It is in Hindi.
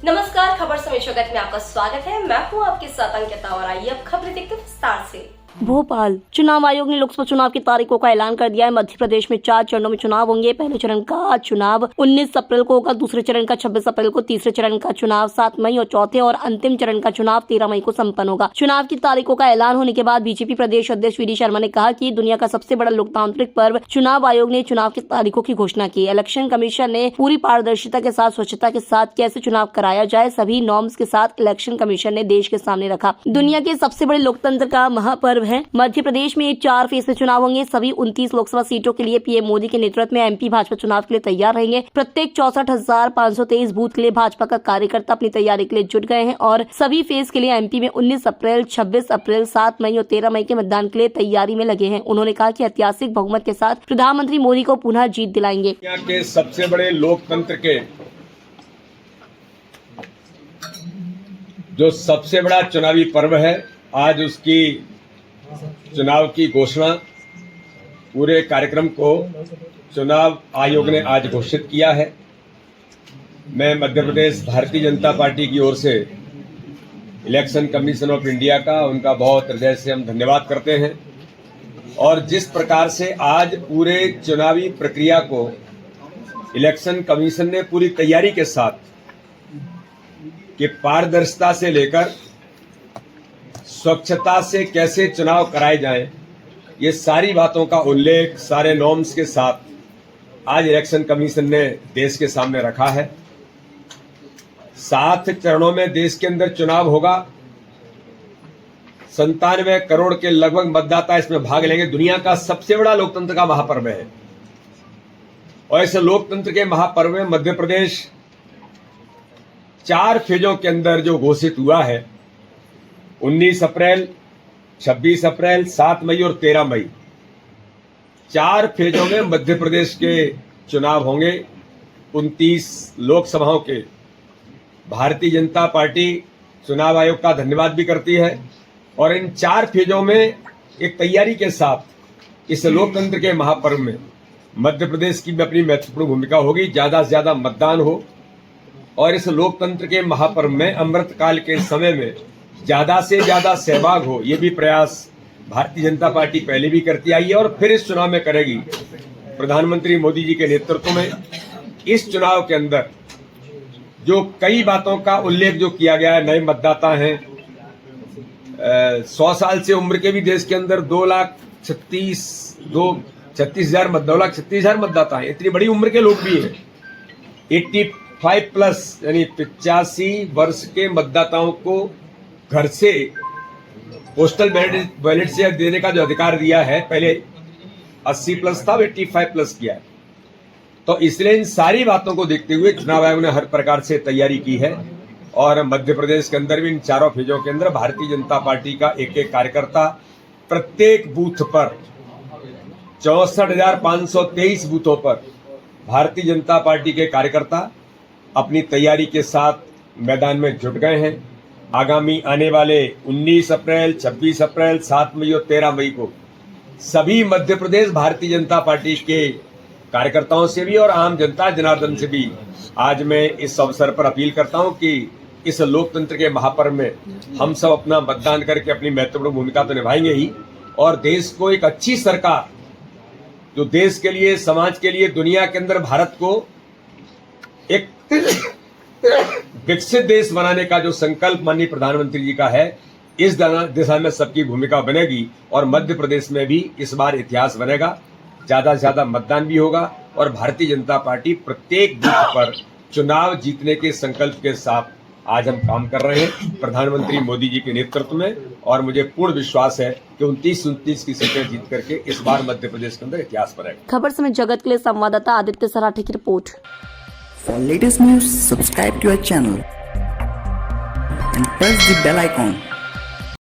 नमस्कार, खबर समय जगत में आपका स्वागत है। मैं हूँ आपके साथ अंकिता और आइए अब खबरें देखते हैं विस्तार से। भोपाल चुनाव आयोग ने लोकसभा चुनाव की तारीखों का ऐलान कर दिया है। मध्य प्रदेश में 4 चरणों में चुनाव होंगे। पहले चरण का चुनाव 19 अप्रैल को होगा, दूसरे चरण का 26 अप्रैल को, तीसरे चरण का चुनाव 7 मई और चौथे और अंतिम चरण का चुनाव 13 मई को संपन्न होगा। चुनाव की तारीखों का ऐलान होने के बाद बीजेपी प्रदेश अध्यक्ष वी डी शर्मा ने कहा कि दुनिया का सबसे बड़ा लोकतांत्रिक पर्व चुनाव आयोग ने चुनाव की तारीखों की घोषणा की। इलेक्शन कमीशन ने पूरी पारदर्शिता के साथ, स्वच्छता के साथ कैसे चुनाव कराया जाए, सभी नॉर्म्स के साथ इलेक्शन कमीशन ने देश के सामने रखा। दुनिया के सबसे बड़े लोकतंत्र का महापर्व है। मध्य प्रदेश में 4 फेज में चुनाव होंगे। सभी 29 लोकसभा सीटों के लिए पीएम मोदी के नेतृत्व में एमपी भाजपा चुनाव के लिए तैयार रहेंगे। प्रत्येक 64,523 बूथ के लिए भाजपा का कार्यकर्ता अपनी तैयारी के लिए जुट गए हैं और सभी फेज के लिए एमपी में 19 अप्रैल, 26 अप्रैल, 7 मई और 13 मई के मतदान के लिए तैयारी में लगे हैं। उन्होंने कहा कि ऐतिहासिक बहुमत के साथ प्रधानमंत्री मोदी को पुनः जीत दिलाएंगे। दुनिया के सबसे बड़े लोकतंत्र के जो सबसे बड़ा चुनावी पर्व है, आज उसकी चुनाव की घोषणा पूरे कार्यक्रम को चुनाव आयोग ने आज घोषित किया है। मैं मध्य प्रदेश भारतीय जनता पार्टी की ओर से इलेक्शन कमीशन ऑफ इंडिया का उनका बहुत हृदय से हम धन्यवाद करते हैं। और जिस प्रकार से आज पूरे चुनावी प्रक्रिया को इलेक्शन कमीशन ने पूरी तैयारी के साथ कि पारदर्शिता से लेकर स्वच्छता से कैसे चुनाव कराए जाएं, ये सारी बातों का उल्लेख सारे नॉर्म्स के साथ आज इलेक्शन कमीशन ने देश के सामने रखा है। 7 चरणों में देश के अंदर चुनाव होगा। 97 करोड़ के लगभग मतदाता इसमें भाग लेंगे। दुनिया का सबसे बड़ा लोकतंत्र का महापर्व है और इस लोकतंत्र के महापर्व में मध्य प्रदेश 4 फेजों के अंदर जो घोषित हुआ है, 19 अप्रैल, 26 अप्रैल, 7 मई और 13 मई, 4 फेजों में मध्य प्रदेश के चुनाव होंगे। 29 लोकसभाओं के। भारतीय जनता पार्टी चुनाव आयोग का धन्यवाद भी करती है और इन 4 फेजों में एक तैयारी के साथ इस लोकतंत्र के महापर्व में मध्य प्रदेश की भी अपनी महत्वपूर्ण भूमिका होगी। ज्यादा से ज्यादा मतदान हो और इस लोकतंत्र के महापर्व में अमृतकाल के समय में ज्यादा से ज्यादा सहभाग हो, ये भी प्रयास भारतीय जनता पार्टी पहले भी करती आई है और फिर इस चुनाव में करेगी। प्रधानमंत्री मोदी जी के नेतृत्व में इस चुनाव के अंदर जो कई बातों का उल्लेख जो किया गया है, नए मतदाता हैं, 100 साल से उम्र के भी देश के अंदर 2,36,000 मतदाता हैं। इतनी बड़ी उम्र के लोग भी हैं। 85 प्लस यानी 85 वर्ष के मतदाताओं को घर से पोस्टल बैलेट से देने का जो अधिकार दिया है, पहले 80 प्लस था, 85 प्लस किया है। तो इसलिए इन सारी बातों को देखते हुए चुनाव आयोग ने हर प्रकार से तैयारी की है और मध्य प्रदेश के अंदर भी इन 4 फेजों के अंदर भारतीय जनता पार्टी का एक एक कार्यकर्ता प्रत्येक बूथ पर 64,523 बूथों पर भारतीय जनता पार्टी के कार्यकर्ता अपनी तैयारी के साथ मैदान में जुट गए हैं। आगामी आने वाले 19 अप्रैल, 26 अप्रैल, 7 मई और 13 मई को सभी मध्य प्रदेश भारतीय जनता पार्टी के कार्यकर्ताओं से भी और आम जनता जनार्दन से भी आज मैं इस अवसर पर अपील करता हूं कि इस लोकतंत्र के महापर्व में हम सब अपना मतदान करके अपनी महत्वपूर्ण भूमिका तो निभाएंगे ही और देश को एक अच्छी सरकार जो देश के लिए, समाज के लिए, दुनिया के अंदर भारत को एक विकसित देश बनाने का जो संकल्प माननीय प्रधानमंत्री जी का है, इस दिशा में सबकी भूमिका बनेगी और मध्य प्रदेश में भी इस बार इतिहास बनेगा। ज्यादा से ज्यादा मतदान भी होगा और भारतीय जनता पार्टी प्रत्येक बूथ पर चुनाव जीतने के संकल्प के साथ आज हम काम कर रहे हैं प्रधानमंत्री मोदी जी के नेतृत्व में और मुझे पूर्ण विश्वास है कि 29 की सीटें जीत करके इस बार मध्य प्रदेश के अंदर इतिहास बनेगा। खबर समय जगत के लिए संवाददाता आदित्य सराठे की report. For latest news, subscribe to our channel and press the bell icon.